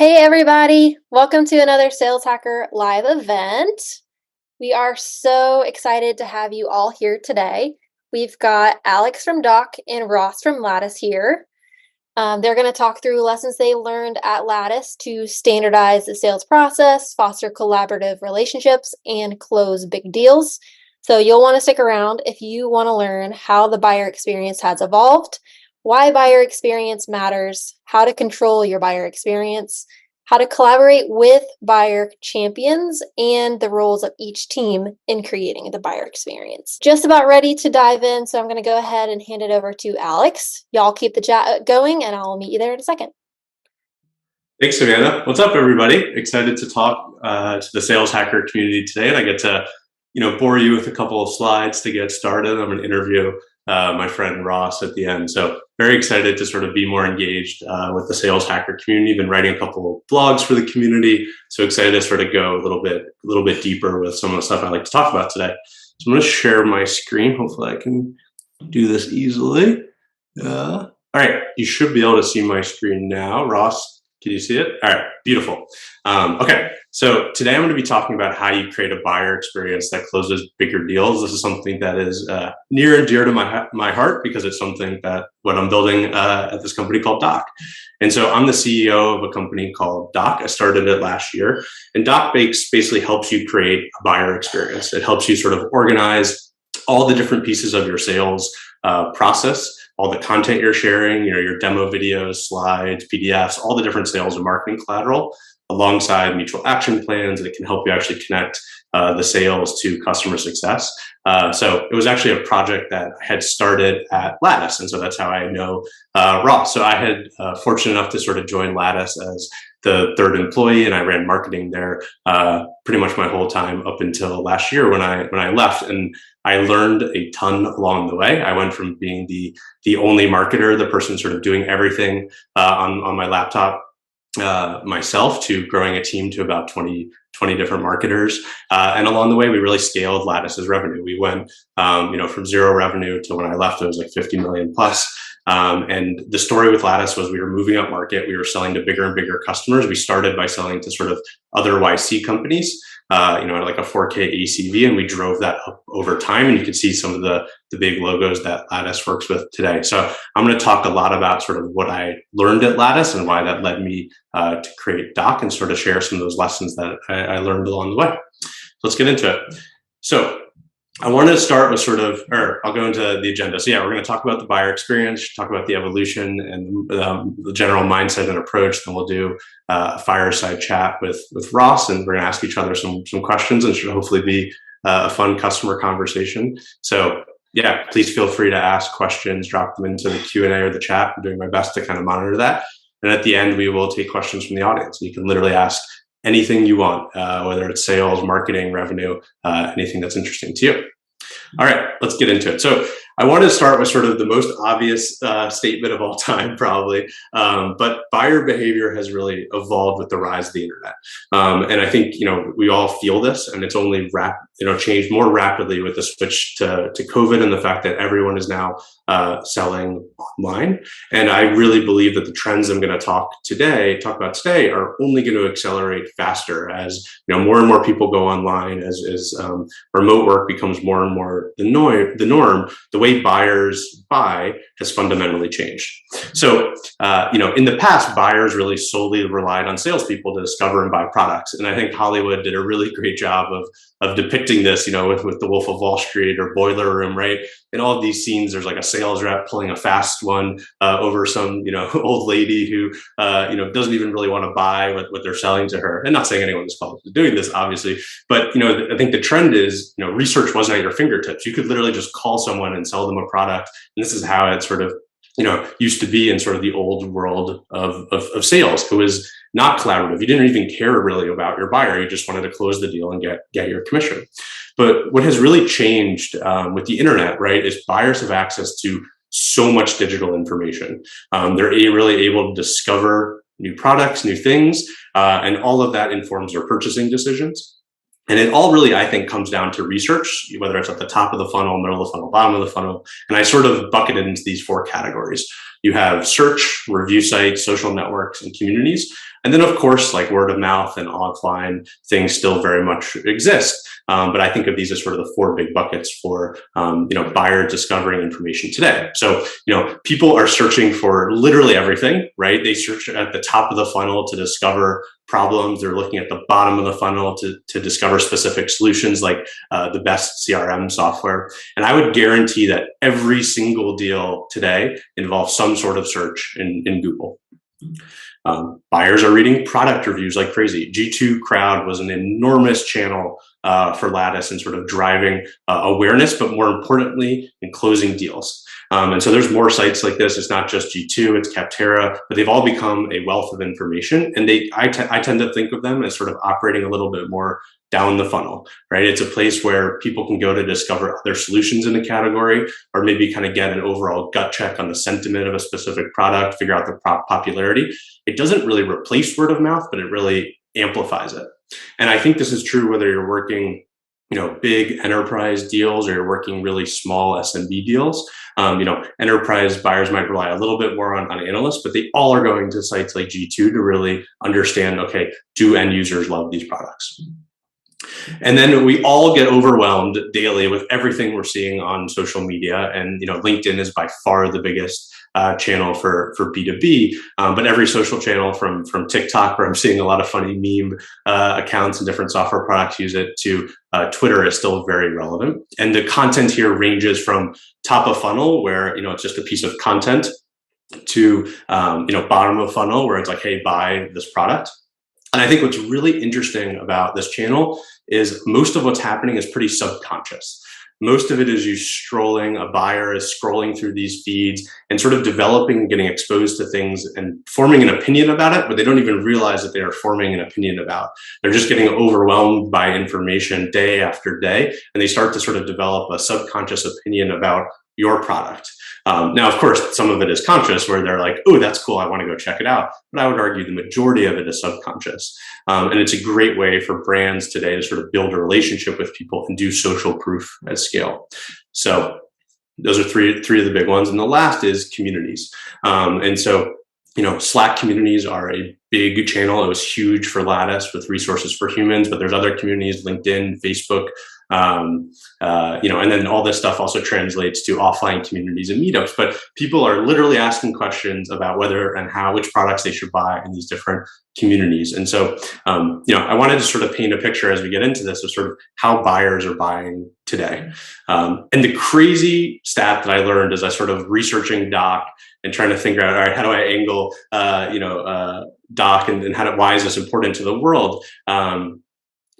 Hey everybody, welcome to another Sales Hacker live event. We are so excited to have you all here today. We've got Alex from Doc and Ross from Lattice here. They're going to talk through lessons they learned at Lattice to standardize the sales process, foster collaborative relationships, and close big deals. So you'll want to stick around if you want to learn how the buyer experience has evolved, why buyer experience matters, how to control your buyer experience, how to collaborate with buyer champions, and the roles of each team in creating the buyer experience. Just about ready to dive in, so I'm going to go ahead and hand it over to Alex. Y'all keep the chat going, and I'll meet you there in a second. Thanks, Savannah. What's up, everybody? Excited to talk to the Sales Hacker community today, and I get to bore you with a couple of slides to get started. I'm going to interview my friend Ross at the end. So very excited to sort of be more engaged with the Sales Hacker community. Been writing a couple of blogs for the community. So excited to sort of go a little bit deeper with some of the stuff I like to talk about today. So I'm going to share my screen. Hopefully I can do this easily. All right, you should be able to see my screen now. Ross, can you see it? All right, beautiful. Okay, so today I'm going to be talking about how you create a buyer experience that closes bigger deals. This is something that is near and dear to my heart because it's something that what I'm building at this company called Doc. And so I'm the CEO of a company called Doc. I started it last year, and Doc basically helps you create a buyer experience. It helps you sort of organize all the different pieces of your sales process, all the content you're sharing, your demo videos, slides, PDFs, all the different sales and marketing collateral alongside mutual action plans. And it can help you actually connect the sales to customer success. So it was actually a project that I had started at Lattice. And so that's how I know Ross. So I had fortunate enough to sort of join Lattice as the third employee, and I ran marketing there pretty much my whole time up until last year when I left. And I learned a ton along the way. I went from being the only marketer, the person sort of doing everything on my laptop myself, to growing a team to about 20 different marketers. And along the way, we really scaled Lattice's revenue. We went from zero revenue to when I left, it was like 50 million plus. And the story with Lattice was we were moving up market. We were selling to bigger and bigger customers. We started by selling to sort of other YC companies, at like a 4K ACV, and we drove that up over time. And you can see some of the big logos that Lattice works with today. So I'm going to talk a lot about sort of what I learned at Lattice and why that led me to create Doc, and sort of share some of those lessons that I learned along the way. So let's get into it. So I wanted to start with I'll go into the agenda. So yeah, we're going to talk about the buyer experience, talk about the evolution and the general mindset and approach. Then we'll do a fireside chat with Ross, and we're going to ask each other some questions, and should hopefully be a fun customer conversation. So yeah, please feel free to ask questions, drop them into the Q&A or the chat. I'm doing my best to kind of monitor that. And at the end, we will take questions from the audience. You can literally ask anything you want, whether it's sales, marketing, revenue, anything that's interesting to you. All right, let's get into it. So I wanted to start with sort of the most obvious statement of all time, probably, but buyer behavior has really evolved with the rise of the internet. And I think, we all feel this, and it's only changed more rapidly with the switch to COVID and the fact that everyone is now selling online. And I really believe that the trends I'm going to talk about today are only going to accelerate faster as more and more people go online, as remote work becomes more and more the norm. The way buyers buy has fundamentally changed. So, in the past, buyers really solely relied on salespeople to discover and buy products. And I think Hollywood did a really great job of depicting this, with the Wolf of Wall Street or Boiler Room, right? In all of these scenes, there's like a sales rep pulling a fast one over some, old lady who, doesn't even really want to buy what they're selling to her. And not saying anyone is called to doing this, obviously, but, I think the trend is, research wasn't at your fingertips. You could literally just call someone and sell them a product. And this is how it sort of, used to be in sort of the old world of sales. It was not collaborative. You didn't even care really about your buyer. You just wanted to close the deal and get your commission. But what has really changed with the internet, right, is buyers have access to so much digital information. They're really able to discover new products, new things, and all of that informs their purchasing decisions. And it all really, I think, comes down to research, whether it's at the top of the funnel, middle of the funnel, bottom of the funnel. And I sort of bucket it into these four categories. You have search, review sites, social networks, and communities. And then, of course, like word of mouth and offline things still very much exist. But I think of these as sort of the four big buckets for, buyer discovering information today. So, people are searching for literally everything, right? They search at the top of the funnel to discover problems. They're looking at the bottom of the funnel to discover specific solutions like the best CRM software. And I would guarantee that every single deal today involves some sort of search in Google. Buyers are reading product reviews like crazy. G2 Crowd was an enormous channel for Lattice and sort of driving awareness, but more importantly, in closing deals. And so there's more sites like this. It's not just G2, it's Capterra, but they've all become a wealth of information. And I tend to think of them as sort of operating a little bit more down the funnel, right? It's a place where people can go to discover other solutions in the category, or maybe kind of get an overall gut check on the sentiment of a specific product, figure out the popularity. It doesn't really replace word of mouth, but it really amplifies it. And I think this is true whether you're working big enterprise deals or you're working really small SMB deals. Enterprise buyers might rely a little bit more on analysts, but they all are going to sites like G2 to really understand, okay, do end users love these products? And then we all get overwhelmed daily with everything we're seeing on social media. And LinkedIn is by far the biggest channel for B2B, but every social channel from TikTok, where I'm seeing a lot of funny meme accounts and different software products use it, to Twitter is still very relevant. And the content here ranges from top of funnel, where it's just a piece of content, to bottom of funnel, where it's like, hey, buy this product. And I think what's really interesting about this channel is most of what's happening is pretty subconscious. Most of it is you strolling, a buyer is scrolling through these feeds and sort of developing, getting exposed to things and forming an opinion about it, but they don't even realize that they are forming an opinion about. They're just getting overwhelmed by information day after day, and they start to sort of develop a subconscious opinion about your product. Now, of course, some of it is conscious, where they're like, oh, that's cool, I want to go check it out. But I would argue the majority of it is subconscious. And it's a great way for brands today to sort of build a relationship with people and do social proof at scale. So those are three of the big ones. And the last is communities. And so, Slack communities are a big channel. It was huge for Lattice with Resources for Humans, but there's other communities, LinkedIn, Facebook, and then all this stuff also translates to offline communities and meetups. But people are literally asking questions about whether and how, which products they should buy in these different communities. And so, I wanted to sort of paint a picture as we get into this of sort of how buyers are buying today. And the crazy stat that I learned as I sort of researching Doc and trying to figure out, all right, how do I angle, Doc and why is this important to the world?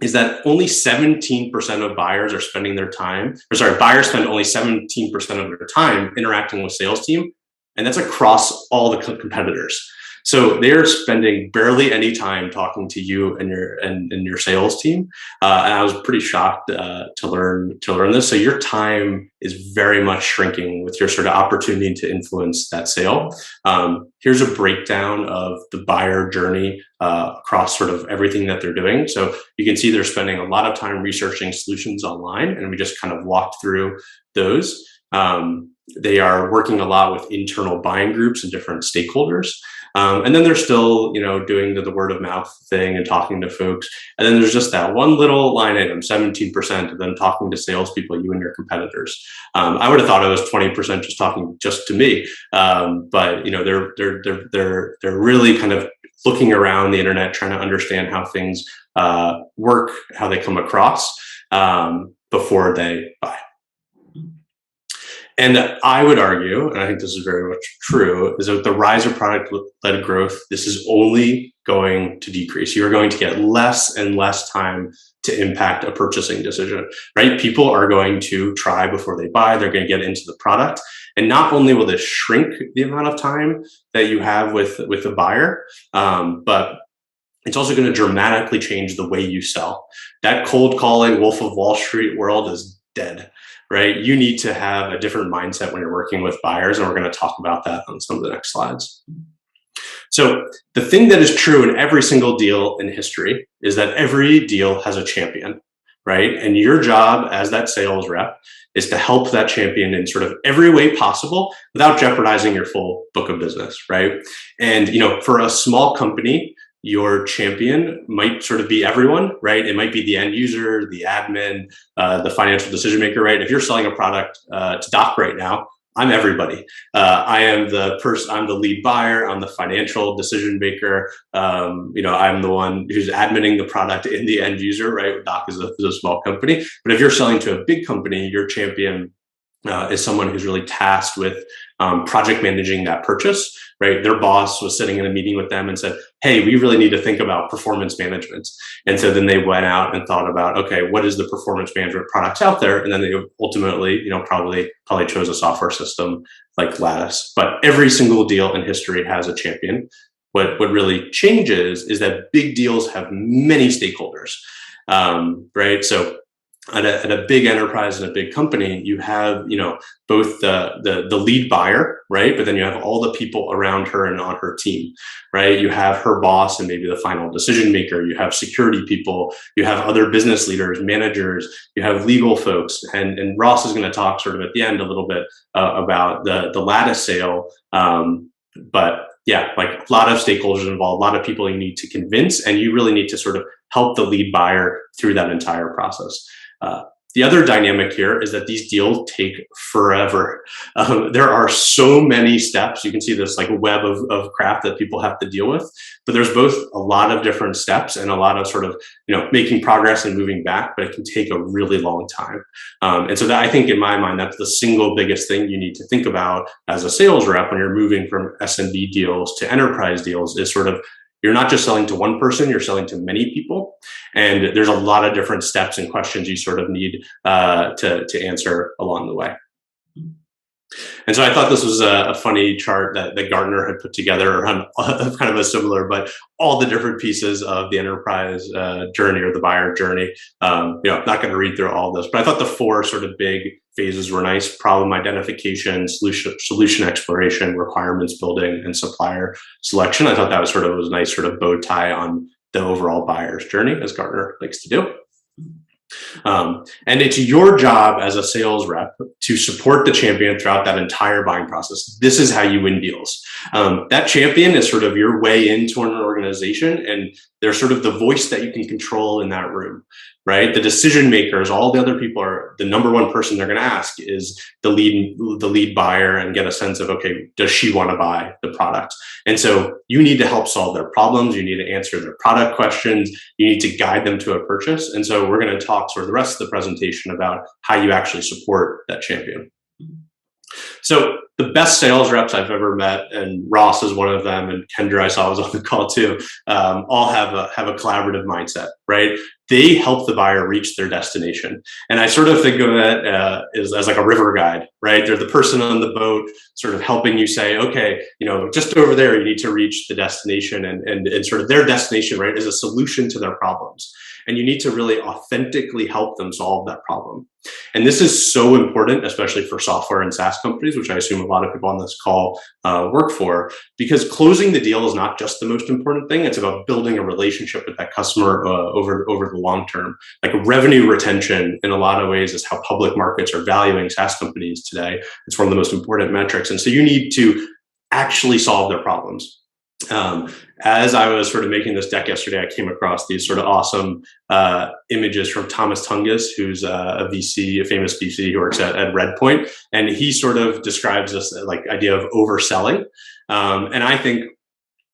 Is that only 17% of buyers are spending their time, buyers spend only 17% of their time interacting with sales team. And that's across all the competitors. So they're spending barely any time talking to you and your sales team. And I was pretty shocked to learn this. So your time is very much shrinking with your sort of opportunity to influence that sale. Here's a breakdown of the buyer journey across sort of everything that they're doing. So you can see they're spending a lot of time researching solutions online, and we just kind of walked through those. They are working a lot with internal buying groups and different stakeholders. And then they're still, doing the word of mouth thing and talking to folks. And then there's just that one little line item, 17% of them talking to salespeople, you and your competitors. I would have thought it was 20% just talking just to me. But they're really kind of looking around the internet, trying to understand how things work, how they come across before they buy. And I would argue, and I think this is very much true, is that with the rise of product-led growth, this is only going to decrease. You are going to get less and less time to impact a purchasing decision, right? People are going to try before they buy. They're going to get into the product. And not only will this shrink the amount of time that you have with the buyer, but it's also going to dramatically change the way you sell. That cold calling Wolf of Wall Street world is dead. Right? You need to have a different mindset when you're working with buyers, and we're going to talk about that on some of the next slides. So the thing that is true in every single deal in history is that every deal has a champion, right? And your job as that sales rep is to help that champion in sort of every way possible without jeopardizing your full book of business, right? And, for a small company, your champion might sort of be everyone, right? It might be the end user, the admin, the financial decision maker, right? If you're selling a product to Doc right now, I'm everybody. I am the person. I'm the lead buyer. I'm the financial decision maker. I'm the one who's adminning the product in the end user, right? Doc is a small company, but if you're selling to a big company, your champion is someone who's really tasked with project managing that purchase, right? Their boss was sitting in a meeting with them and said, hey, we really need to think about performance management. And so then they went out and thought about, okay, what is the performance management products out there? And then they ultimately, probably chose a software system like Lattice. But every single deal in history has a champion. What really changes is that big deals have many stakeholders, right? So at a big enterprise and a big company, you have, both the lead buyer, right? But then you have all the people around her and on her team, right? You have her boss and maybe the final decision maker. You have security people. You have other business leaders, managers. You have legal folks. And Ross is going to talk sort of at the end a little bit about the Lattice sale. But yeah, like a lot of stakeholders involved, a lot of people you need to convince, and you really need to sort of help the lead buyer through that entire process. The other dynamic here is that these deals take forever. There are so many steps. You can see this like web of crap that people have to deal with, but there's both a lot of different steps and a lot of sort of, making progress and moving back, but it can take a really long time. And so that, I think in my mind, that's the single biggest thing you need to think about as a sales rep when you're moving from SMB deals to enterprise deals is sort of, you're not just selling to one person, you're selling to many people. And there's a lot of different steps and questions you sort of need to answer along the way. And so I thought this was a funny chart that Gartner had put together on kind of a similar, but all the different pieces of the enterprise journey or the buyer journey. I'm not going to read through all of this, but I thought the four sort of big phases were nice: problem identification, solution exploration, requirements building, and supplier selection. I thought that was a nice sort of bow tie on the overall buyer's journey, as Gartner likes to do. And it's your job as a sales rep to support the champion throughout that entire buying process. This is how you win deals. That champion is sort of your way into an organization, and they're sort of the voice that you can control in that room, right? The decision makers, all the other people, are the number one person they're going to ask is the lead buyer, and get a sense of, okay, does she want to buy the product? And so you need to help solve their problems. You need to answer their product questions. You need to guide them to a purchase. And so we're going to talk sort of the rest of the presentation about how you actually support that champion. So the best sales reps I've ever met, and Ross is one of them, and Kendra I saw was on the call too, all have a collaborative mindset, right? They help the buyer reach their destination. And I sort of think of it as like a river guide, right? They're the person on the boat sort of helping you say, okay, just over there, you need to reach the destination, and sort of their destination, right, is a solution to their problems. And you need to really authentically help them solve that problem. And this is so important, especially for software and SaaS companies, which I assume a lot of people on this call work for, because closing the deal is not just the most important thing. It's about building a relationship with that customer over the long term. Like revenue retention, in a lot of ways, is how public markets are valuing SaaS companies today. It's one of the most important metrics. And so you need to actually solve their problems. As I was sort of making this deck yesterday, I came across these sort of awesome images from Thomas Tungus, who's a famous VC who works at Redpoint, and he sort of describes this like idea of overselling. And I think,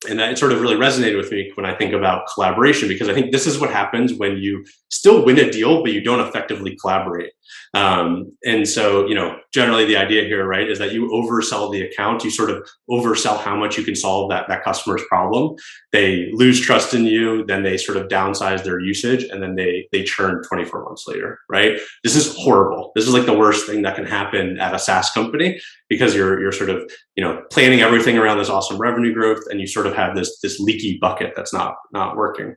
and that sort of really resonated with me when I think about collaboration, because I think this is what happens when you still win a deal, but you don't effectively collaborate. And so, generally the idea here, right, is that you oversell the account. You sort of oversell how much you can solve that customer's problem. They lose trust in you, then they sort of downsize their usage, and then they churn 24 months later, right? This is horrible. This is like the worst thing that can happen at a SaaS company, because you're sort of, planning everything around this awesome revenue growth, and you sort of have this leaky bucket that's not working.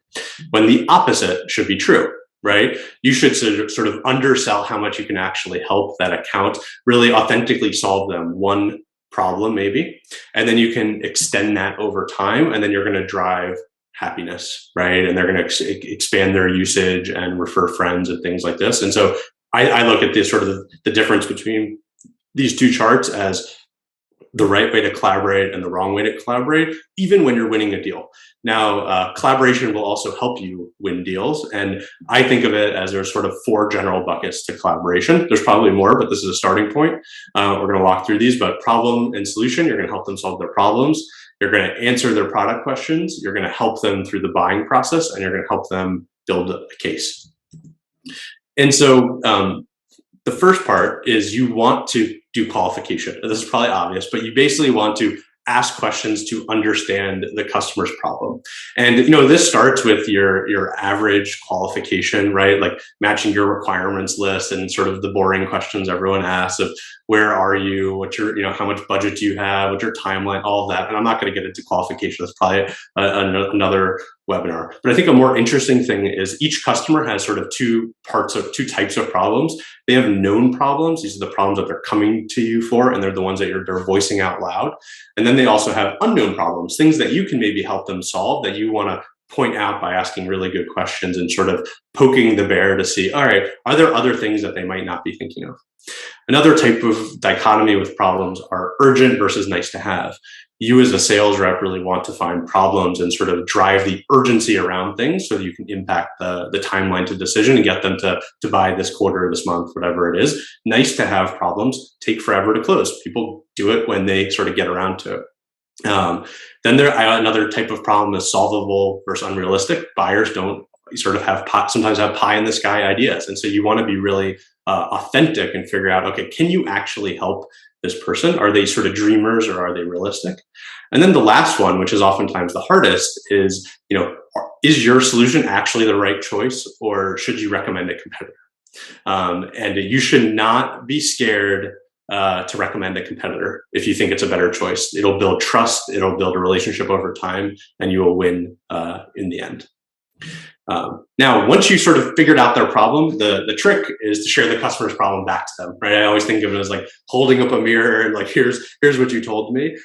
When the opposite should be true. Right? You should sort of undersell how much you can actually help that account, really authentically solve them one problem maybe, and then you can extend that over time, and then you're going to drive happiness, right? And they're going to expand their usage and refer friends and things like this. And so I look at this sort of the difference between these two charts as the right way to collaborate and the wrong way to collaborate, even when you're winning a deal. Now, collaboration will also help you win deals. And I think of it as there's sort of 4 general buckets to collaboration. There's probably more, but this is a starting point. We're going to walk through these, but problem and solution, you're going to help them solve their problems. You're going to answer their product questions. You're going to help them through the buying process, and you're going to help them build a case. And so the first part is you want to do qualification. This is probably obvious, but you basically want to ask questions to understand the customer's problem. And this starts with your average qualification, right? Like matching your requirements list and sort of the boring questions everyone asks of where are you, what's your, how much budget do you have, what's your timeline, all of that. And I'm not going to get into qualification. That's probably another webinar. But I think a more interesting thing is each customer has sort of two types of problems. They have known problems. These are the problems that they're coming to you for, and they're the ones that they're voicing out loud. And then they also have unknown problems, things that you can maybe help them solve that you want to point out by asking really good questions and sort of poking the bear to see, all right, are there other things that they might not be thinking of? Another type of dichotomy with problems are urgent versus nice to have. You as a sales rep really want to find problems and sort of drive the urgency around things so that you can impact the timeline to decision and get them to buy this quarter, this month, whatever it is. Nice to have problems take forever to close. People do it when they sort of get around to it. Then another type of problem is solvable versus unrealistic. Buyers don't sort of sometimes have pie in the sky ideas. And so you want to be really authentic and figure out, okay, can you actually help this person? Are they sort of dreamers or are they realistic? And then the last one, which is oftentimes the hardest, is, is your solution actually the right choice, or should you recommend a competitor? And you should not be scared to recommend a competitor if you think it's a better choice. It'll build trust, it'll build a relationship over time, and you will win in the end. Now, once you sort of figured out their problem, the trick is to share the customer's problem back to them, right? I always think of it as like holding up a mirror and like, here's what you told me.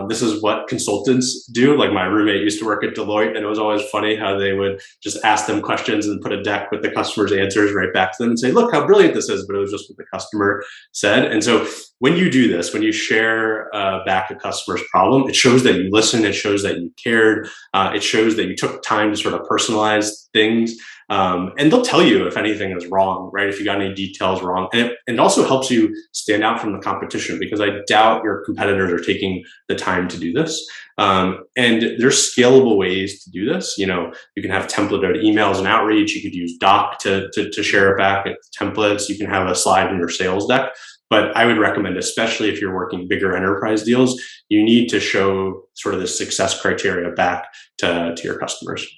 This is what consultants do. Like my roommate used to work at Deloitte, and it was always funny how they would just ask them questions and put a deck with the customer's answers right back to them and say, look how brilliant this is, but it was just what the customer said. And so when you do this, when you share back a customer's problem, it shows that you listened, it shows that you cared, it shows that you took time to sort of personalize things. And they'll tell you if anything is wrong, right? If you got any details wrong. And it also helps you stand out from the competition, because I doubt your competitors are taking the time to do this. And there's scalable ways to do this. You can have templated emails and outreach. You could use Doc to share it back at templates. You can have a slide in your sales deck. But I would recommend, especially if you're working bigger enterprise deals, you need to show sort of the success criteria back to your customers.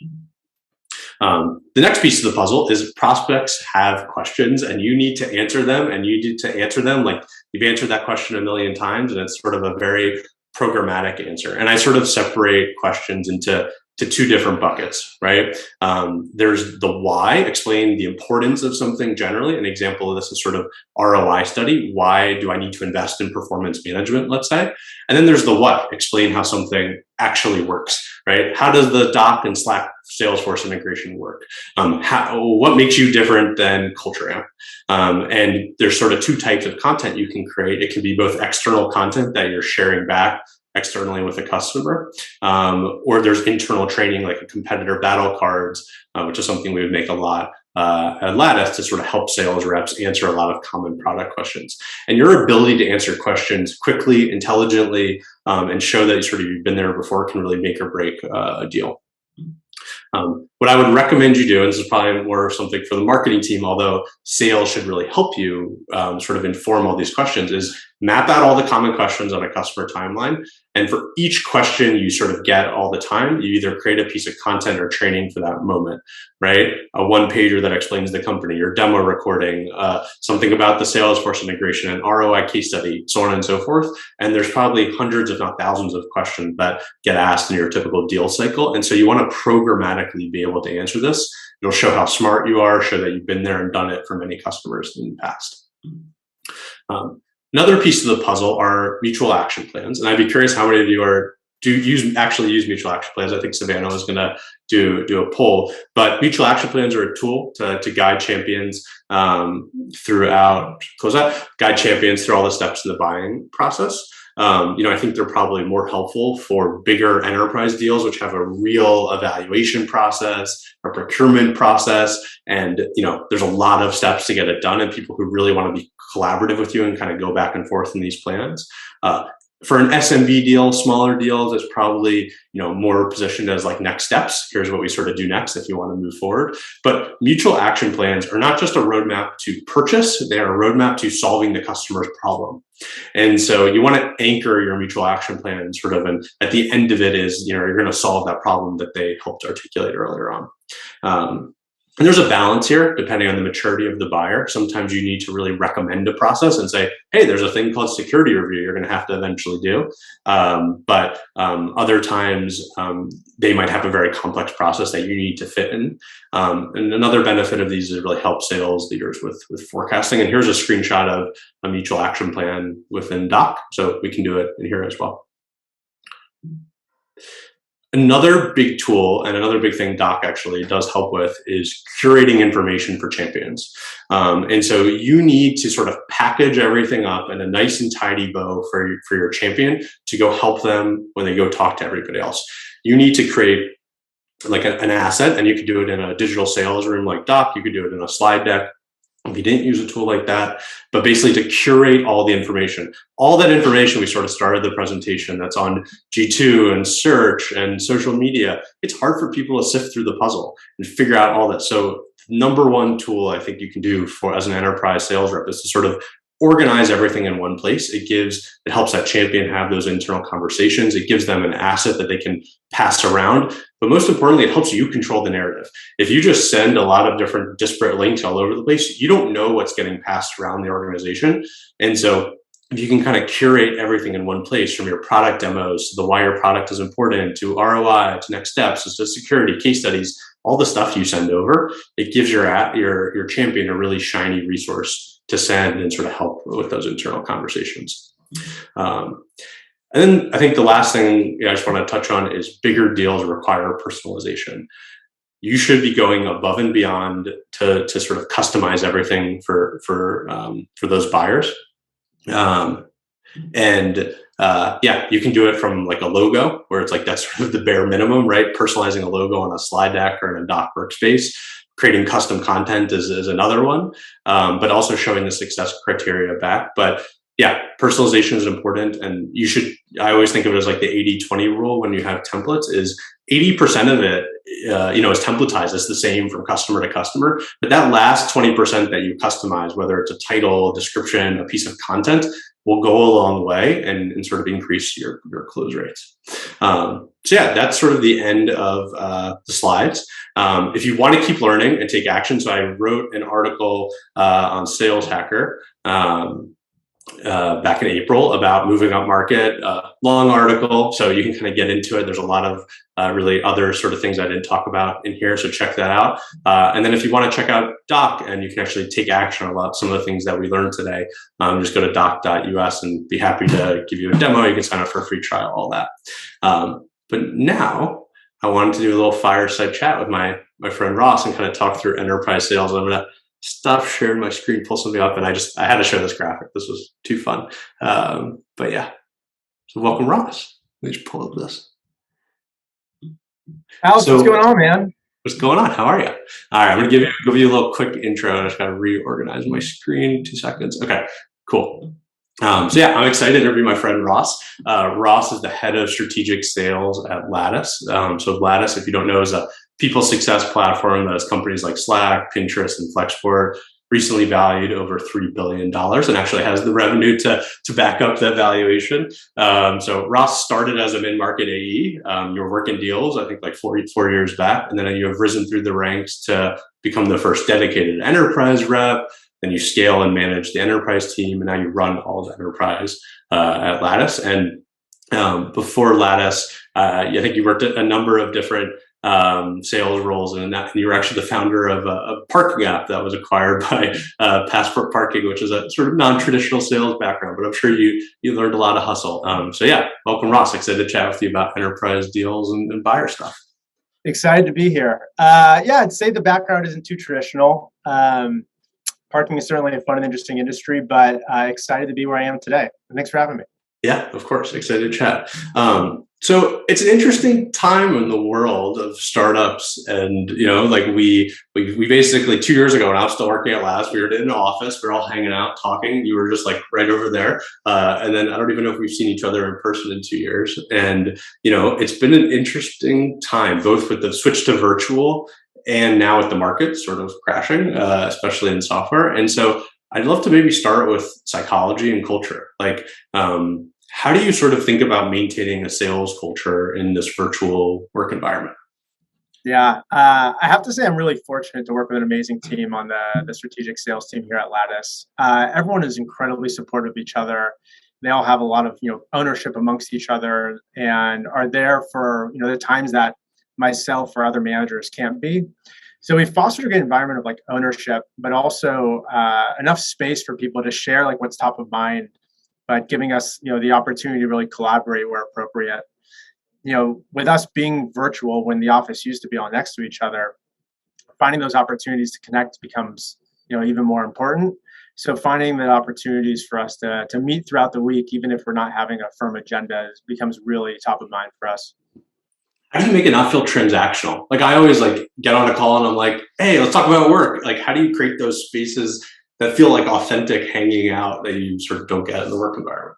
The next piece of the puzzle is prospects have questions and you need to answer them, and you need to answer them like you've answered that question a million times, and it's sort of a very programmatic answer. And I sort of separate questions into two different buckets, right? There's the why, explain the importance of something generally. An example of this is sort of ROI study. Why do I need to invest in performance management, let's say? And then there's the what, explain how something actually works, right? How does the Doc and Slack Salesforce integration work? What makes you different than Culture Amp? And there's sort of two types of content you can create. It can be both external content that you're sharing back externally with a customer, or there's internal training like a competitor battle cards, which is something we would make a lot at Lattice to sort of help sales reps answer a lot of common product questions. And your ability to answer questions quickly, intelligently, and show that you've been there before can really make or break a deal. What I would recommend you do, and this is probably more something for the marketing team, although sales should really help you sort of inform all these questions, is map out all the common questions on a customer timeline. And for each question you sort of get all the time, you either create a piece of content or training for that moment, right? A one-pager that explains the company, your demo recording, something about the Salesforce integration, an ROI case study, so on and so forth. And there's probably hundreds, if not thousands, of questions that get asked in your typical deal cycle. And so you want to programmatically be able to answer this. It'll show how smart you are, show that you've been there and done it for many customers in the past. Another piece of the puzzle are mutual action plans. And I'd be curious how many of you actually use mutual action plans. I think Savannah was going to do a poll, but mutual action plans are a tool to guide champions guide champions through all the steps in the buying process. I think they're probably more helpful for bigger enterprise deals, which have a real evaluation process, a procurement process, and there's a lot of steps to get it done, and people who really want to be collaborative with you and kind of go back and forth in these plans. For an SMB deal, smaller deals, it's probably more positioned as like next steps. Here's what we sort of do next if you want to move forward. But mutual action plans are not just a roadmap to purchase; they are a roadmap to solving the customer's problem. And so you want to anchor your mutual action plan sort of, and at the end of it is you're going to solve that problem that they helped articulate earlier on. And there's a balance here, depending on the maturity of the buyer. Sometimes you need to really recommend a process and say, hey, there's a thing called security review you're going to have to eventually do. But other times, they might have a very complex process that you need to fit in. And another benefit of these is really help sales leaders with forecasting. And here's a screenshot of a mutual action plan within Doc. So we can do it in here as well. Another big tool and another big thing Doc actually does help with is curating information for champions. And so you need to sort of package everything up in a nice and tidy bow for your champion to go help them when they go talk to everybody else. You need to create like an asset, and you could do it in a digital sales room like Doc. You could do it in a slide deck if you didn't use a tool like that, but basically to curate all the information. All that information, we sort of started the presentation that's on G2 and search and social media. It's hard for people to sift through the puzzle and figure out all that. So number one tool I think you can do for as an enterprise sales rep is to sort of organize everything in one place. It helps that champion have those internal conversations. It gives them an asset that they can pass around. But most importantly, it helps you control the narrative. If you just send a lot of different disparate links all over the place, you don't know what's getting passed around the organization. And so if you can kind of curate everything in one place, from your product demos to the why your product is important, to ROI, to next steps, to security, case studies, all the stuff you send over, it gives your champion a really shiny resource to send and sort of help with those internal conversations. And then I think the last thing I just want to touch on is bigger deals require personalization. You should be going above and beyond to sort of customize everything for those buyers. You can do it from like a logo, where it's like that's sort of the bare minimum, right? Personalizing a logo on a slide deck or in a Doc workspace. Creating custom content is another one, but also showing the success criteria back. But yeah, personalization is important, and I always think of it as like the 80-20 rule when you have templates. Is 80% of it, is templatized. It's the same from customer to customer, but that last 20% that you customize, whether it's a title, a description, a piece of content, will go a long way and sort of increase your close rates. That's sort of the end of the slides. If you want to keep learning and take action, so I wrote an article on Sales Hacker back in April about moving up market, long article, so you can kind of get into it. There's a lot of really other sort of things I didn't talk about in here, so check that out. And then if you want to check out Doc and you can actually take action on some of the things that we learned today, just go to doc.us and be happy to give you a demo. You can sign up for a free trial, all that. But now I wanted to do a little fireside chat with my friend Ross and kind of talk through enterprise sales. I'm going to stop sharing my screen, pull something up, and I had to show this graphic. This was too fun. But yeah, so welcome, Ross. Let me just pull up this. Alex, what's going on, man? What's going on? How are you? All right, I'm going to give you a little quick intro. I just got to reorganize my screen. 2 seconds. Okay, cool. I'm excited to interview my friend Ross. Ross is the head of strategic sales at Lattice. So Lattice, if you don't know, is a people success platform that has companies like Slack, Pinterest, and Flexport, recently valued over $3 billion, and actually has the revenue to back up that valuation. So Ross started as a mid-market AE. You were working deals, I think like 4 years back, and then you have risen through the ranks to become the first dedicated enterprise rep. Then you scale and manage the enterprise team, and now you run all the enterprise at Lattice. And before Lattice, I think you worked at a number of different sales roles, and you were actually the founder of a parking app that was acquired by Passport Parking, which is a sort of non-traditional sales background, but I'm sure you learned a lot of hustle. Welcome, Ross. Excited to chat with you about enterprise deals and buyer stuff. Excited to be here. I'd say the background isn't too traditional. Parking is certainly a fun and interesting industry, but excited to be where I am today. Thanks for having me. Yeah, of course. Excited to chat. So it's an interesting time in the world of startups, and like we basically 2 years ago, when I was still working at Lattice, we were in an office, we were all hanging out, talking. You were just like right over there, and then I don't even know if we've seen each other in person in 2 years. And it's been an interesting time, both with the switch to virtual and now with the market sort of crashing, especially in software. And so I'd love to maybe start with psychology and culture, like. How do you sort of think about maintaining a sales culture in this virtual work environment? Yeah, I have to say I'm really fortunate to work with an amazing team on the strategic sales team here at Lattice. Everyone is incredibly supportive of each other. They all have a lot of ownership amongst each other and are there for the times that myself or other managers can't be. So we fostered a good environment of like ownership, but also enough space for people to share like what's top of mind, but giving us the opportunity to really collaborate where appropriate. With us being virtual when the office used to be all next to each other, finding those opportunities to connect becomes even more important. So finding the opportunities for us to meet throughout the week, even if we're not having a firm agenda, becomes really top of mind for us. How do you make it not feel transactional? Like I always like get on a call and I'm like, hey, let's talk about work. Like how do you create those spaces that feel like authentic hanging out that you sort of don't get in the work environment?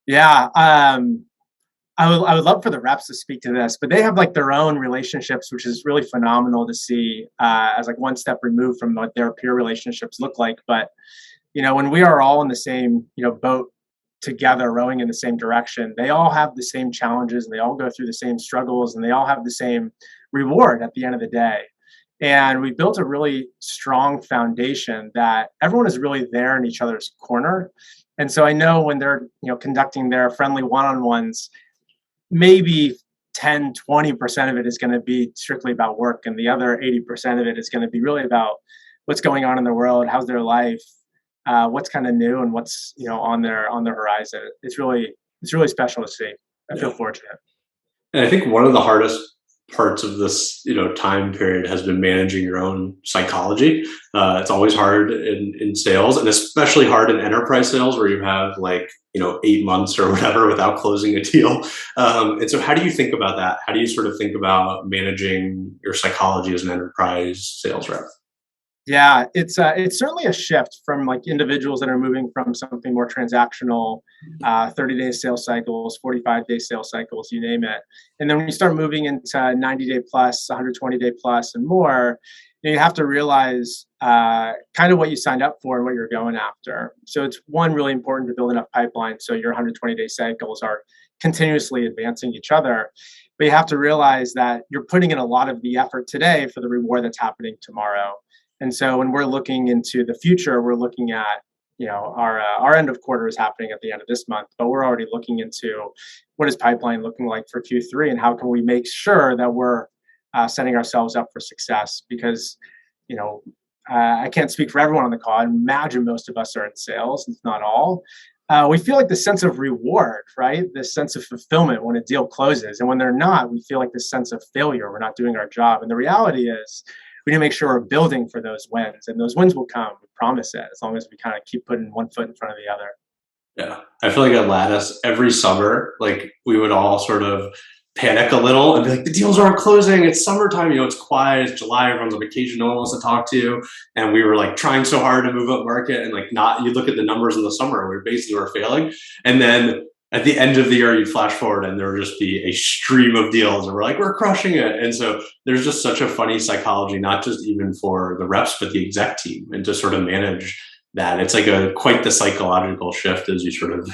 Yeah, I would love for the reps to speak to this, but they have like their own relationships, which is really phenomenal to see as like one step removed from what their peer relationships look like. But when we are all in the same boat together, rowing in the same direction, they all have the same challenges and they all go through the same struggles and they all have the same reward at the end of the day. And we built a really strong foundation that everyone is really there in each other's corner. And so I know when they're conducting their friendly one-on-ones, maybe 10-20% of it is going to be strictly about work, and the other 80% of it is going to be really about what's going on in the world, how's their life, what's kind of new, and what's on their horizon. It's really special to see. I feel fortunate. And I think one of the hardest parts of this, time period has been managing your own psychology. It's always hard in sales, and especially hard in enterprise sales where you have like, 8 months or whatever without closing a deal. And so how do you think about that? How do you sort of think about managing your psychology as an enterprise sales rep? Yeah, it's certainly a shift from like individuals that are moving from something more transactional, 30-day sales cycles, 45-day sales cycles, you name it. And then when you start moving into 90-day plus, 120-day plus, and more, you have to realize kind of what you signed up for and what you're going after. So it's really important to build enough pipeline so your 120-day cycles are continuously advancing each other. But you have to realize that you're putting in a lot of the effort today for the reward that's happening tomorrow. And so when we're looking into the future, we're looking at, our end of quarter is happening at the end of this month, but we're already looking into what is pipeline looking like for Q3 and how can we make sure that we're setting ourselves up for success. Because, I can't speak for everyone on the call. I imagine most of us are in sales, if not all. We feel like the sense of reward, right? This sense of fulfillment when a deal closes. And when they're not, we feel like this sense of failure. We're not doing our job. And the reality is, we need to make sure we're building for those wins, and those wins will come. We promise it, as long as we kind of keep putting one foot in front of the other. Yeah. I feel like at Lattice, every summer, like we would all sort of panic a little and be like, the deals aren't closing. It's summertime, it's quiet, it's July, everyone's on vacation, no one wants to talk to you. And we were like trying so hard to move up market and like you look at the numbers in the summer, we basically were failing. And then at the end of the year, you'd flash forward and there would just be a stream of deals and we're like, we're crushing it. And so there's just such a funny psychology, not just even for the reps, but the exec team, and to sort of manage that. It's like quite the psychological shift as you sort of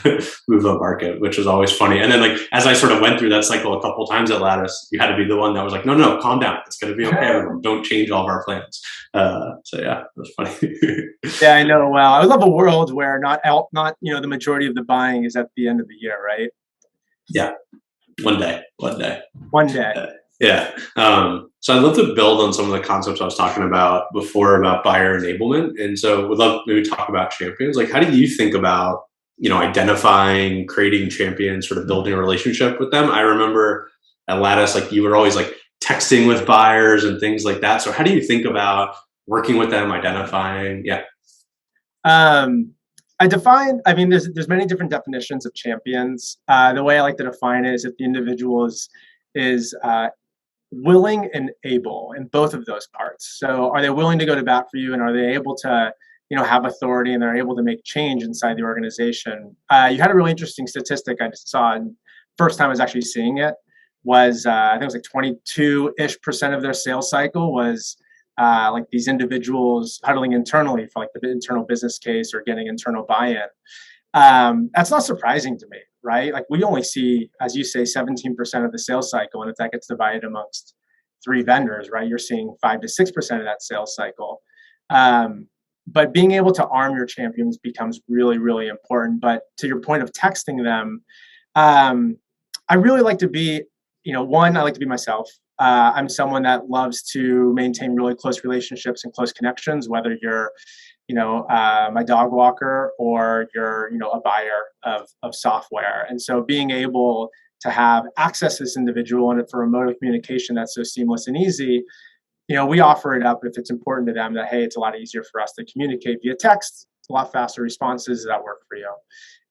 move up market, which is always funny. And then like, as I sort of went through that cycle a couple of times at Lattice, you had to be the one that was like, no, calm down. It's going to be okay, everyone. Don't change all of our plans. So yeah, that's funny. Yeah, I know. Well, I would love a world where not the majority of the buying is at the end of the year, right? Yeah. One day. One day. Yeah. So I'd love to build on some of the concepts I was talking about before about buyer enablement. And so would love maybe talk about champions. Like, how do you think about, identifying, creating champions, sort of building a relationship with them? I remember at Lattice, like you were always like texting with buyers and things like that. So how do you think about working with them, identifying? Yeah. I mean, there's many different definitions of champions. The way I like to define it is if the individual is willing and able in both of those parts. So are they willing to go to bat for you, and are they able to, have authority, and they're able to make change inside the organization? You had a really interesting statistic I just saw, and first time I was actually seeing it was I think it was like 22-ish% of their sales cycle was like these individuals huddling internally for like the internal business case or getting internal buy-in. That's not surprising to me, right? Like we only see, as you say, 17% of the sales cycle, and if that gets divided amongst 3 vendors, right, you're seeing 5 to 6% of that sales cycle. But being able to arm your champions becomes really, really important. But to your point of texting them, I really like to be, one, I like to be myself. I'm someone that loves to maintain really close relationships and close connections, whether you're, my dog walker or you're, a buyer of software. And so being able to have access to this individual and for remote communication that's so seamless and easy, we offer it up if it's important to them that, hey, it's a lot easier for us to communicate via text, a lot faster responses that work for you.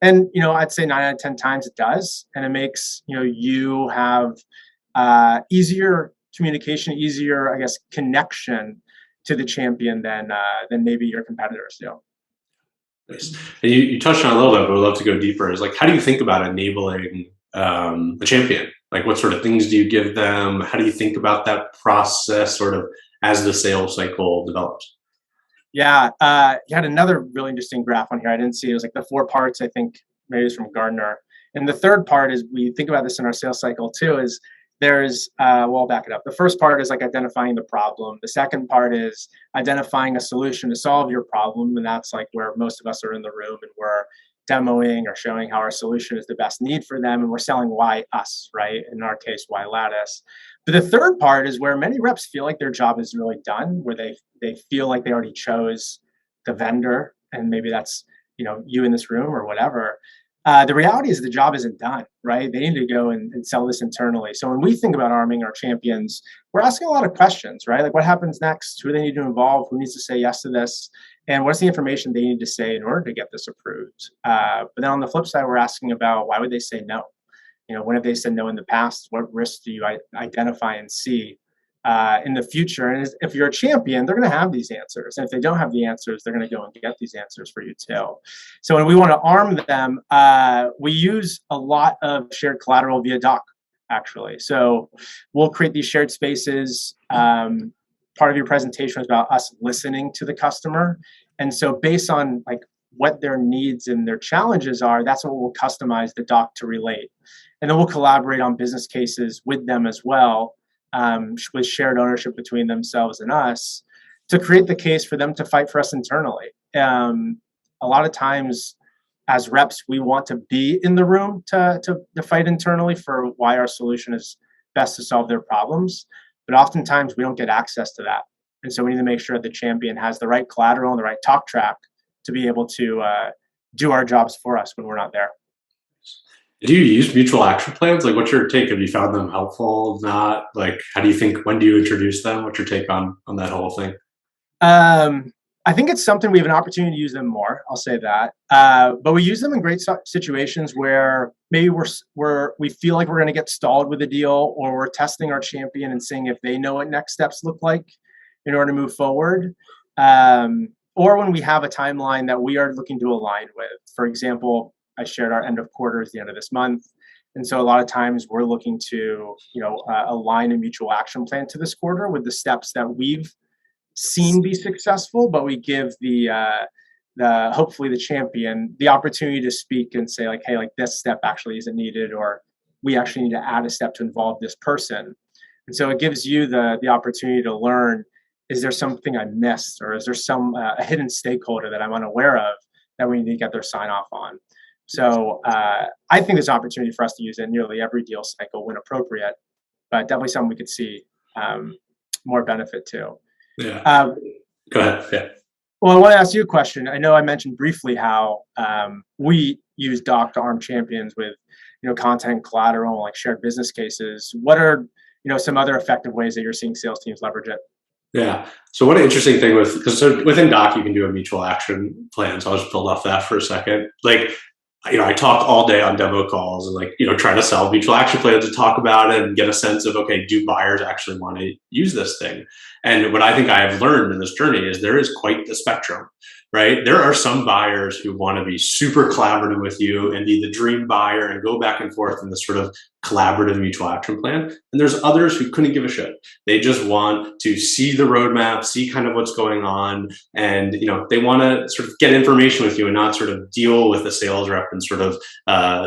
And, I'd say 9 out of 10 times it does. And it makes, you have easier communication, easier, I guess, connection to the champion than maybe your competitors do. Nice. And you touched on it a little bit, but I'd love to go deeper. Is like, how do you think about enabling a champion? Like, what sort of things do you give them? How do you think about that process sort of as the sales cycle develops? Yeah, you had another really interesting graph on here. I didn't see it. It was like the 4 parts, I think, maybe it's from Gardner. And the third part is, we think about this in our sales cycle too, is there's, well, I'll back it up. The first part is like identifying the problem. The second part is identifying a solution to solve your problem. And that's like where most of us are in the room and we're demoing or showing how our solution is the best need for them. And we're selling why us, right? In our case, why Lattice. But the third part is where many reps feel like their job is really done, where they feel like they already chose the vendor. And maybe that's, you in this room or whatever. The reality is the job isn't done, right? They need to go and sell this internally. So when we think about arming our champions, we're asking a lot of questions, right? Like what happens next? Who do they need to involve? Who needs to say yes to this? And what's the information they need to say in order to get this approved? But then on the flip side, we're asking about why would they say no? When have they said no in the past? What risks do you identify and see in the future? And if you're a champion, they're going to have these answers. And if they don't have the answers, they're going to go and get these answers for you too. So when we want to arm them, we use a lot of shared collateral via Doc, actually. So we'll create these shared spaces. Part of your presentation was about us listening to the customer. And so based on like what their needs and their challenges are, that's what we'll customize the Doc to relate. And then we'll collaborate on business cases with them as well, with shared ownership between themselves and us, to create the case for them to fight for us internally. A lot of times as reps, we want to be in the room to fight internally for why our solution is best to solve their problems. But oftentimes we don't get access to that. And so we need to make sure the champion has the right collateral and the right talk track to be able to do our jobs for us when we're not there. Do you use mutual action plans? Like, what's your take? Have you found them helpful? Not like, how do you think? When do you introduce them? What's your take on that whole thing? I think it's something we have an opportunity to use them more. I'll say that, but we use them in great situations where maybe we feel like we're going to get stalled with a deal, or we're testing our champion and seeing if they know what next steps look like in order to move forward. Or when we have a timeline that we are looking to align with. For example, I shared our end of quarter is the end of this month. And so a lot of times we're looking to, align a mutual action plan to this quarter with the steps that we've seen be successful, but we give the hopefully the champion the opportunity to speak and say like, hey, like this step actually isn't needed, or we actually need to add a step to involve this person. And so it gives you the opportunity to learn, is there something I missed, or is there some a hidden stakeholder that I'm unaware of that we need to get their sign off on? So I think there's an opportunity for us to use it in nearly every deal cycle when appropriate, but definitely something we could see more benefit to. Yeah. Go ahead. Yeah. Well, I want to ask you a question. I know I mentioned briefly how we use Doc to arm champions with, content, collateral, like shared business cases. What are, some other effective ways that you're seeing sales teams leverage it? Yeah. So one interesting thing because so within Doc, you can do a mutual action plan. So I'll just build off that for a second. Like, I talk all day on demo calls and try to sell mutual action plans and talk about it and get a sense of, okay, do buyers actually want to use this thing? And what I think I have learned in this journey is there is quite the spectrum, right? There are some buyers who want to be super collaborative with you and be the dream buyer and go back and forth in this sort of collaborative mutual action plan. And there's others who couldn't give a shit. They just want to see the roadmap, see kind of what's going on, and they want to sort of get information with you and not sort of deal with the sales rep in sort of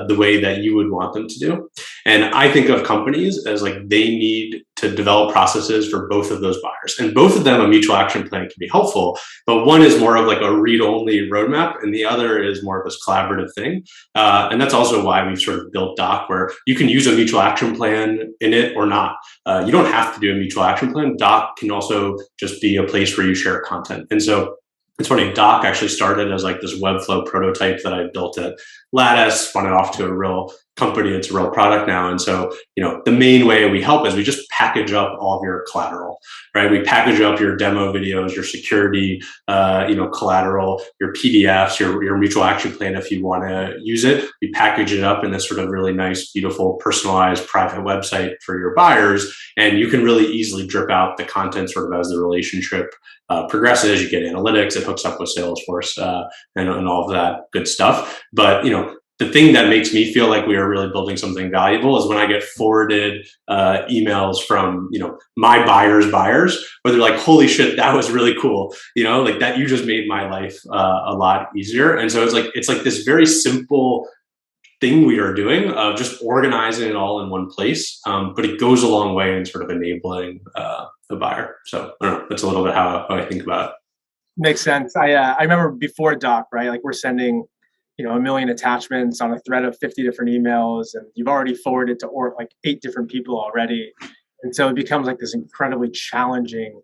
the way that you would want them to do. And I think of companies as like they need to develop processes for both of those buyers, and both of them a mutual action plan can be helpful. But one is more of like a read-only roadmap, and the other is more of this collaborative thing. And that's also why we've sort of built Doc, where you can use a mutual action plan in it or not. You don't have to do a mutual action plan. Doc can also just be a place where you share content. And so it's funny, Doc actually started as like this Webflow prototype that I built at Lattice, spun it off to a real company. It's a real product now. And so, the main way we help is we just package up all of your collateral, right? We package up your demo videos, your security, collateral, your PDFs, your mutual action plan. If you want to use it, we package it up in this sort of really nice, beautiful, personalized private website for your buyers. And you can really easily drip out the content sort of as the relationship progresses. You get analytics, it hooks up with Salesforce and all of that good stuff. But the thing that makes me feel like we are really building something valuable is when I get forwarded emails from my buyers, where they're like, "Holy shit, that was really cool!" Like that you just made my life a lot easier. And so it's like this very simple thing we are doing of just organizing it all in one place, but it goes a long way in sort of enabling the buyer. So I don't know. That's a little bit how I think about it. Makes sense. I remember before Doc, right? Like we're sending, a million attachments on a thread of 50 different emails, and you've already forwarded to like 8 different people already. And so it becomes like this incredibly challenging,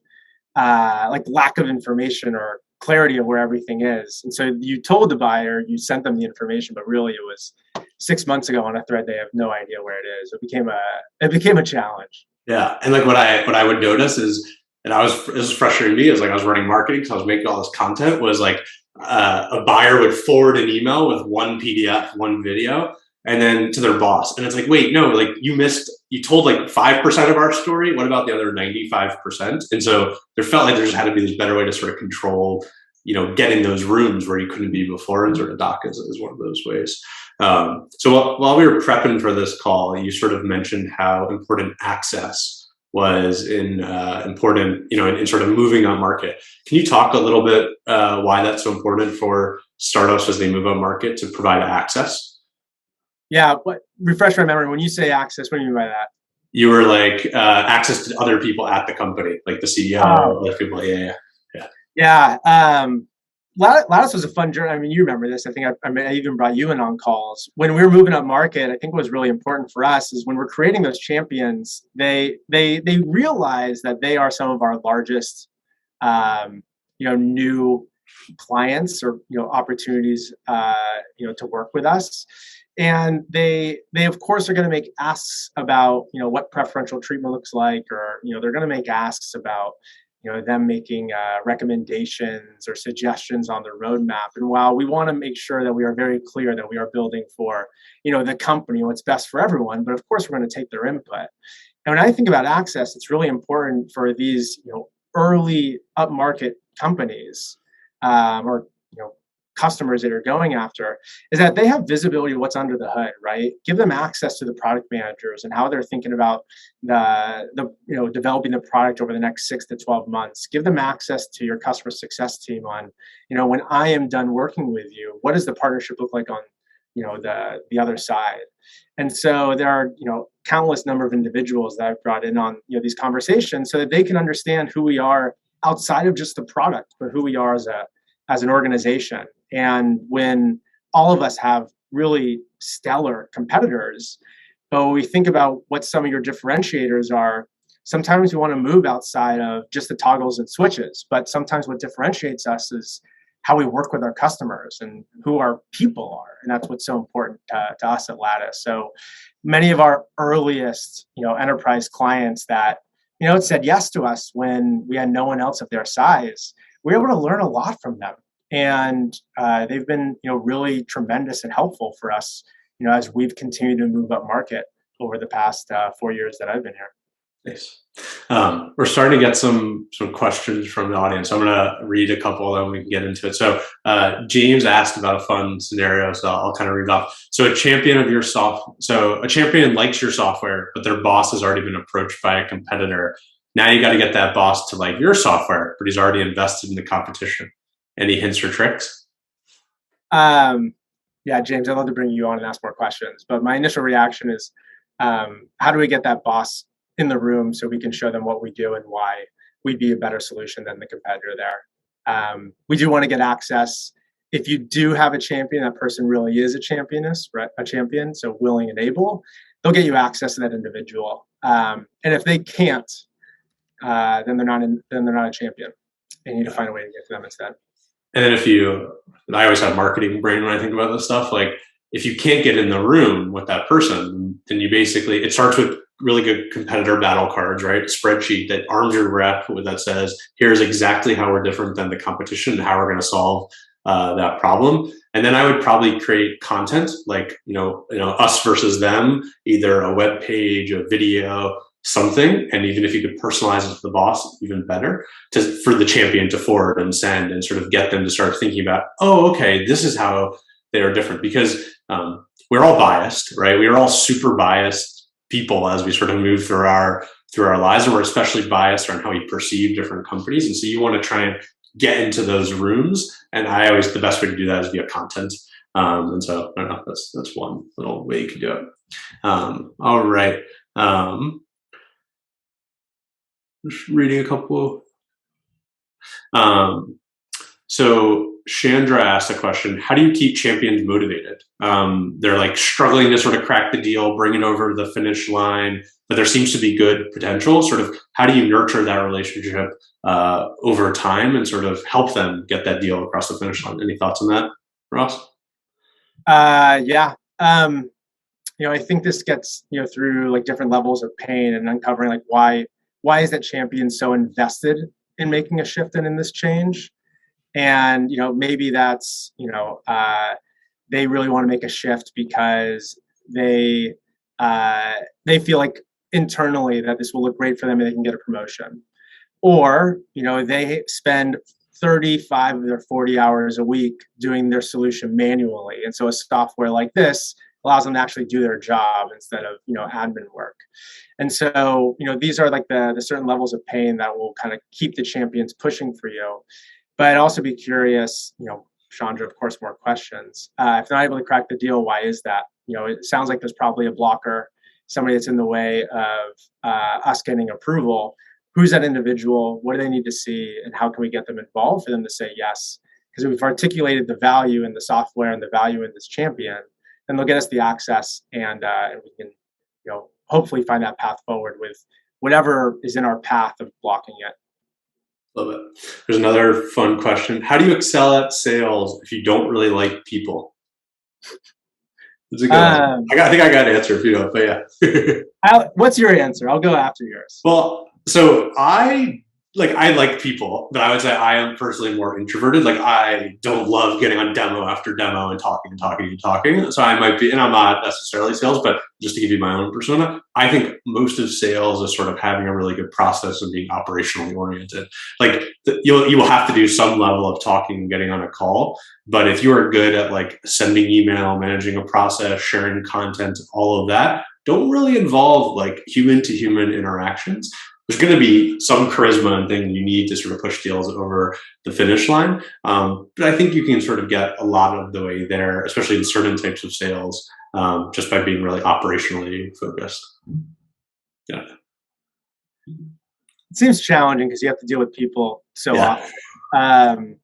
like lack of information or clarity of where everything is. And so you told the buyer, you sent them the information, but really it was 6 months ago on a thread. They have no idea where it is. It became a challenge. Yeah, and like what I would notice is, and it was frustrating me, is like I was running marketing because I was making all this content, was like a buyer would forward an email with one PDF, one video, and then to their boss. And it's like, wait, no, like you told like 5% of our story. What about the other 95%? And so there felt like there just had to be this better way to sort of control, get in those rooms where you couldn't be before. And sort of Doc is one of those ways. So while we were prepping for this call, you sort of mentioned how important access was important, in sort of moving on market. Can you talk a little bit why that's so important for startups as they move on market to provide access? Yeah, but refresh my memory. When you say access, what do you mean by that? You were like access to other people at the company, like the CEO, other people. Yeah. Lattice was a fun journey. I mean, you remember this. I think I even brought you in on calls. When we were moving up market, I think what was really important for us is when we're creating those champions, they realize that they are some of our largest, new clients or, opportunities, to work with us. And they of course are going to make asks about, what preferential treatment looks like, or, they're going to make asks about, them making recommendations or suggestions on the roadmap. And while we want to make sure that we are very clear that we are building for, the company, what's best for everyone, but of course we're going to take their input. And when I think about access, it's really important for these, early upmarket companies, or customers that are going after, is that they have visibility of what's under the hood, right? Give them access to the product managers and how they're thinking about the developing the product over the next 6 to 12 months. Give them access to your customer success team on, when I am done working with you, what does the partnership look like on, the other side? And so there are, countless number of individuals that I've brought in on, these conversations so that they can understand who we are outside of just the product, but who we are as an organization. And when all of us have really stellar competitors, but when we think about what some of your differentiators are, sometimes we want to move outside of just the toggles and switches, but sometimes what differentiates us is how we work with our customers and who our people are. And that's what's so important to us at Lattice. So many of our earliest, enterprise clients that said yes to us when we had no one else of their size. We were able to learn a lot from them, and they've been, really tremendous and helpful for us, as we've continued to move up market over the past 4 years that I've been here. Nice. We're starting to get some questions from the audience. I'm going to read a couple, then we can get into it. So James asked about a fun scenario, so I'll kind of read it off. So a champion likes your software, but their boss has already been approached by a competitor. Now you got to get that boss to like your software, but he's already invested in the competition. Any hints or tricks? Yeah, James, I'd love to bring you on and ask more questions, but my initial reaction is, how do we get that boss in the room so we can show them what we do and why we'd be a better solution than the competitor there? We do want to get access. If you do have a champion, that person really is a championess, right? A champion, so willing and able, they'll get you access to that individual. And if they can't, then they're not a champion. And you need to find a way to get to them instead. And then I always have marketing brain when I think about this stuff. Like if you can't get in the room with that person, then it starts with really good competitor battle cards, right? A spreadsheet that arms your rep that says, here's exactly how we're different than the competition and how we're going to solve that problem. And then I would probably create content like, us versus them, either a web page, a video, something. And even if you could personalize it to the boss, even better, for the champion to forward and send and sort of get them to start thinking about, oh, okay, this is how they are different. Because we're all biased, right? We are all super biased people as we sort of move through our lives, and we're especially biased around how we perceive different companies. And so you want to try and get into those rooms. And the best way to do that is via content. And so I don't know, that's one little way you could do it. All right. Just reading a couple. So Chandra asked a question: how do you keep champions motivated? They're like struggling to sort of crack the deal, bring it over the finish line, but there seems to be good potential. Sort of, how do you nurture that relationship over time and sort of help them get that deal across the finish line? Any thoughts on that, Ross? Yeah. I think this gets, through like different levels of pain and uncovering like why is that champion so invested in making a shift and in this change? And, maybe that's, they really want to make a shift because they feel like internally that this will look great for them and they can get a promotion. Or, they spend 35 of their 40 hours a week doing their solution manually. And so a software like this allows them to actually do their job instead of, admin work. And so, these are like the certain levels of pain that will kind of keep the champions pushing for you. But I'd also be curious, Chandra, of course, more questions. If they're not able to crack the deal, why is that? It sounds like there's probably a blocker, somebody that's in the way of us getting approval. Who's that individual? What do they need to see? And how can we get them involved for them to say yes? Because we've articulated the value in the software and the value in this champion, then they'll get us the access, and we can, hopefully find that path forward with whatever is in our path of blocking it. Love it. There's another fun question. How do you excel at sales if you don't really like people? That's a good one. I think I got an answer if you don't, but yeah. What's your answer? I'll go after yours. Well, so I like people, but I would say I am personally more introverted. Like I don't love getting on demo after demo and talking. So I might be, and I'm not necessarily sales, but just to give you my own persona, I think most of sales is sort of having a really good process and being operationally oriented. Like you will have to do some level of talking and getting on a call, but if you are good at like sending email, managing a process, sharing content, all of that, don't really involve like human to human interactions. There's going to be some charisma and thing you need to sort of push deals over the finish line. But I think you can sort of get a lot of the way there, especially in certain types of sales, just by being really operationally focused. Yeah. It seems challenging because you have to deal with people so often.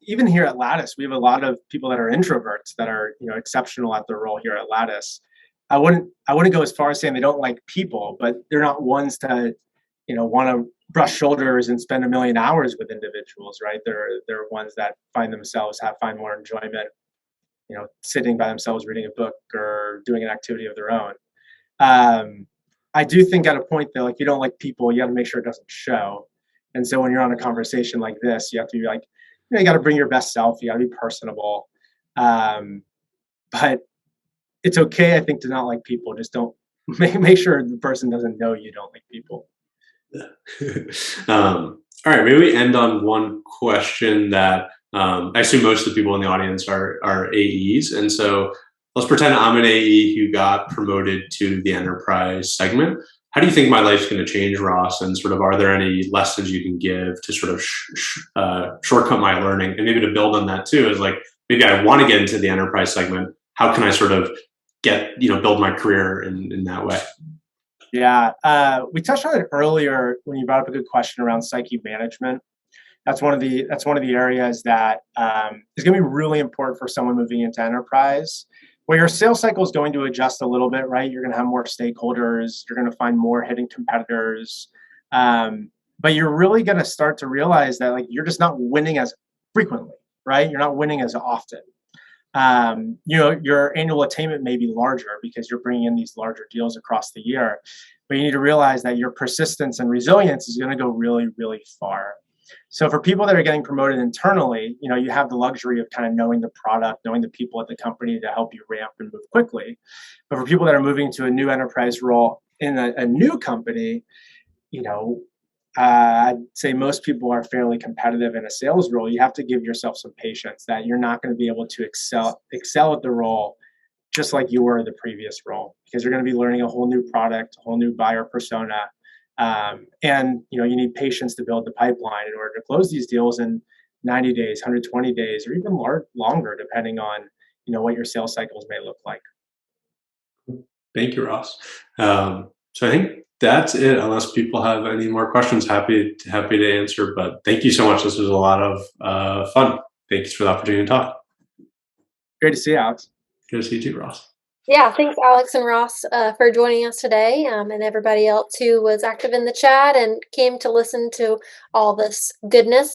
Even here at Lattice, we have a lot of people that are introverts that are, exceptional at their role here at Lattice. I wouldn't go as far as saying they don't like people, but they're not ones to, want to brush shoulders and spend a million hours with individuals, right? They're ones that find find more enjoyment, sitting by themselves reading a book or doing an activity of their own. I do think at a point though, like, you don't like people, you got to make sure it doesn't show. And so when you're on a conversation like this, you have to be like, you got to bring your best self. You got to be personable. Um, but it's okay, I think, to not like people. Just don't make sure the person doesn't know you don't like people. All right, maybe we end on one question that I assume most of the people in the audience are AEs, and so let's pretend I'm an AE who got promoted to the enterprise segment. How do you think my life's going to change, Ross? And sort of, are there any lessons you can give to sort of shortcut my learning? And maybe to build on that too, is like, maybe I want to get into the enterprise segment. How can I sort of build my career in that way? Yeah, we touched on it earlier when you brought up a good question around psyche management. That's one of the areas that is going to be really important for someone moving into enterprise. Where your sales cycle is going to adjust a little bit, right? You're going to have more stakeholders. You're going to find more hidden competitors, but you're really going to start to realize that like you're just not winning as frequently, right? You're not winning as often. Your annual attainment may be larger because you're bringing in these larger deals across the year, but you need to realize that your persistence and resilience is going to go really, really far. So for people that are getting promoted internally, you have the luxury of kind of knowing the product, knowing the people at the company to help you ramp and move quickly. But for people that are moving to a new enterprise role in a new company, I'd say most people are fairly competitive in a sales role. You have to give yourself some patience that you're not going to be able to excel at the role just like you were in the previous role, because you're going to be learning a whole new product, a whole new buyer persona. And you need patience to build the pipeline in order to close these deals in 90 days, 120 days, or even longer, depending on what your sales cycles may look like. Thank you, Ross. So I think that's it. Unless people have any more questions, happy to answer. But thank you so much. This was a lot of fun. Thanks for the opportunity to talk. Great to see you, Alex. Good to see you too, Ross. Yeah, thanks, Alex and Ross, for joining us today, and everybody else who was active in the chat and came to listen to all this goodness.